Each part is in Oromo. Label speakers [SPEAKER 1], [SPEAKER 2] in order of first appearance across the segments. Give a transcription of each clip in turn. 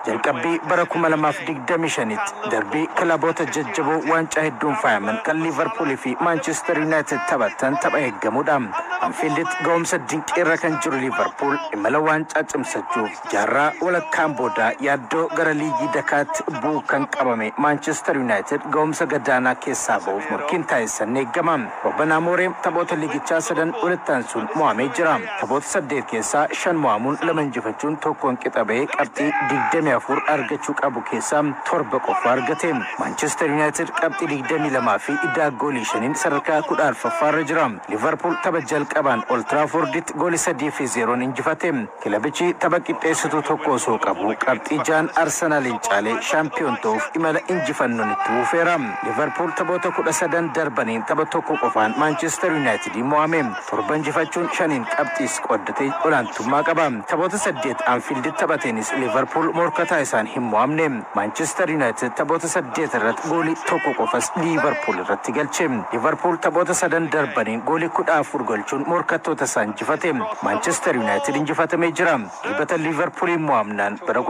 [SPEAKER 1] jalqabbii bara 2025 darbii kilaboota jajjaboo waancaa hedduun faayaman kan Liverpool fi Manchester United taphatan tapha eeggamuudha. Anfielditti ga'umsa dinqiirra kan jiru Liverpool imala waancaa cimsachuuf jaarraa walakkaan booda yaaddoo gara liigii dakaatti bu'uu kan qabame Manchester United ga'umsa gadaanaa keessaa ba'uuf murkiin taasisan eeggama. Robben Amorim taphoota liigichaa sadan walittaan sun mo'amee jira. Taphoota 8 keessaa 5 mo'amuun 2 injifachuun tokkoon qixabee qabxii 24 argachuu qabu keessaa 7 qofa argate. Manchester United qabxii 22 fi iddaa goolii 5 sadarkaa 14ffaarra jira. Liverpool tapha jalqabaan Old Trafforditti goolii 3-0 injifate. Kilabichi tapha qixxeessituu tokko osoo qabu qabxii 6 Arsenalin caalee shaampiyoon ta'uuf imala injifannoon itti fufeera. Liverpool taphoota 13 darbaniin tapha tokko qofaan Manchester United mo'ame. 7 injifachuun 5 qabxiis qooddatee olaantummaa qaba. Taphoota 8 Anfielditti taphateenis Liverpool morkataa isaan hin mo'amne. Manchester United taphoota 8 irratti goolii tokko qofas Liverpool irratti galche. Liverpool taphoota 3 darbaniin goolii 14 galchuun morkattoota isaa injifate. Manchester United injifatamee jira. Dibata Liverpool mo'amnaan bara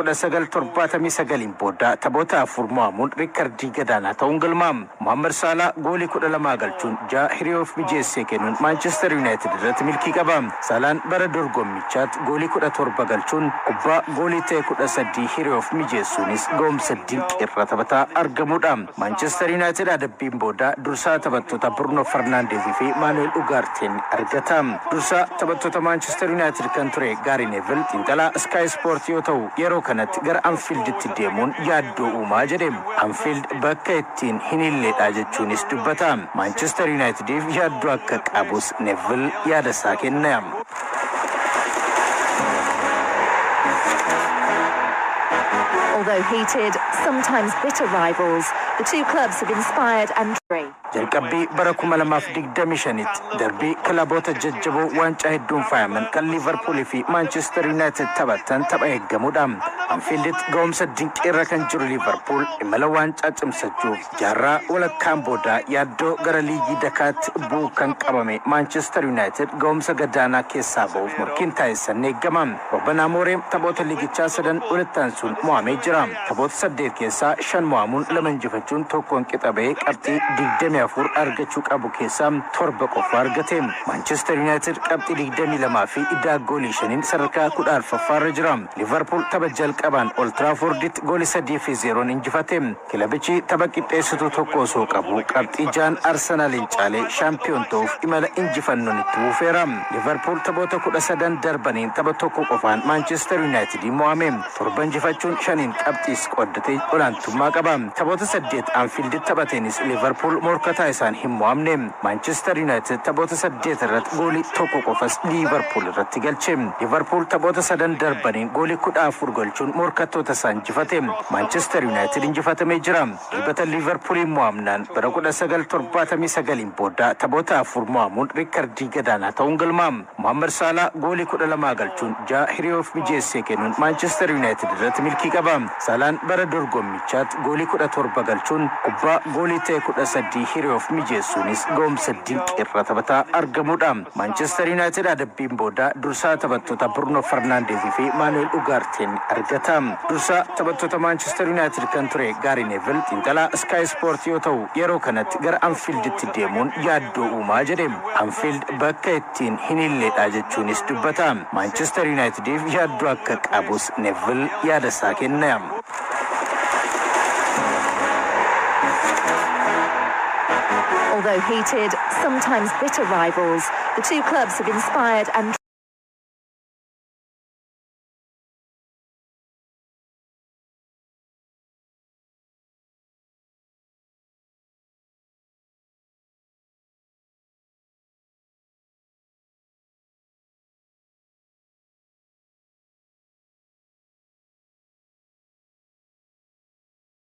[SPEAKER 1] 1979 booda taphoota 4 mo'amuun riikardii gadaanaa ta'uun galmaa'e. Mohamed Salah goolii 12 galchuun 6 hiriyoof mijeessee kennuun Manchester United irratti milkii qaba. Salaan bara dorgommichaatti goolii 17 galchuun kubbaa goolii ta'e 13 hiriyoof mijeessuunis ga'umsa dinqiirra taphataa argamudha. Manchester United adabbiin booda dursaa taphattoota Bruno Fernandes fi Manuel Ugarte argata. Dursaa taphattoota Manchester United kan ture Gary Neville xiinxalaa Sky Sport yoo ta'u yeroo kanatti gara Anfielditti deemuun yaaddoo uumaa jedhe. Anfield bakka ittiin hin illeedha jechuunis dubbata. Manchester Unitediif yaaddoo akka qabus Neville yaada isaa kenna.
[SPEAKER 2] Although heated, sometimes bitter rivals, the two clubs have inspired and
[SPEAKER 1] jalqabbii bara 2025 darbii kilaboota jajjaboo waancaa hedduun faayaman kan Liverpool fi Manchester United taphatan tapha eeggamuudha. Anfielditti ga'umsa dinqiirra kan jiru Liverpool imala waancaa cimsachuuf jaarraa walakkaan booda yaaddoo gara liigii dakaatti bu'uu kan qabame Manchester United ga'umsa gadaanaa keessaa ba'uuf murkiin taasisan eeggama. Robben Amorim taphoota liigichaa sadan walittaan sun mo'amee jira. Taphoota 8 keessaa 5 mo'amuun 2 injifachuun tokkoon qixabee qabxii 24 argachuu qabu keessaa 7 qofa argate. Manchester United qabxii 22 fi iddaa goolii 5 sadarkaa 14ffaarra jira. Liverpool tapha jalqabaan Old Trafforditti goolii 3-0 injifate. Kilabichi tapha qixxeessituu tokko osoo qabu qabxii 6 Arsenalin caalee shaampiyoon ta'uuf imala injifannoon itti fufeera. Liverpool taphoota 13 darbaniin tapha tokko qofaan Manchester United mo'ame. 7 injifachuun 5 qabxiis qooddatee olaantummaa qaba. Taphoota 8 Anfielditti taphateenis Liverpool morkataa isaan hin mo'amne. Manchester United taphoota 8 irratti goolii tokko qofas Liverpool irratti galche. Liverpool taphoota 3 darbaniin goolii 14 galchuun morkattoota isaa injifate. Manchester United injifatamee jira. Dibata Liverpool mo'amnaan bara 1979 booda taphoota 4 mo'amuun riikardii gadaanaa ta'uun galmaa'e. Mohamed Salah goolii 12 galchuun 6 hiriyoof mijeessee kennuun Manchester United irratti milkii qaba. Salaan bara dorgommichaatti goolii 17 galchuun kubbaa goolii ta'e 13 hiriyoof mijeessuunis ga'umsa dinqiirra taphataa argamudha. Manchester United adabbiin booda dursaa taphattoota Bruno Fernandes fi Manuel Ugarte argata. Dursaa taphattoota Manchester United kan ture Gary Neville xiinxalaa Sky Sport yoo ta'u yeroo kanatti gara Anfielditti deemuun yaaddoo uumaa jedhe. Anfield bakka ittiin hin illeedha jechuunis dubbata. Manchester Unitediif yaaddoo akka qabus Neville yaada isaa kenna.
[SPEAKER 2] Although heated, sometimes bitter rivals, the two clubs have inspired and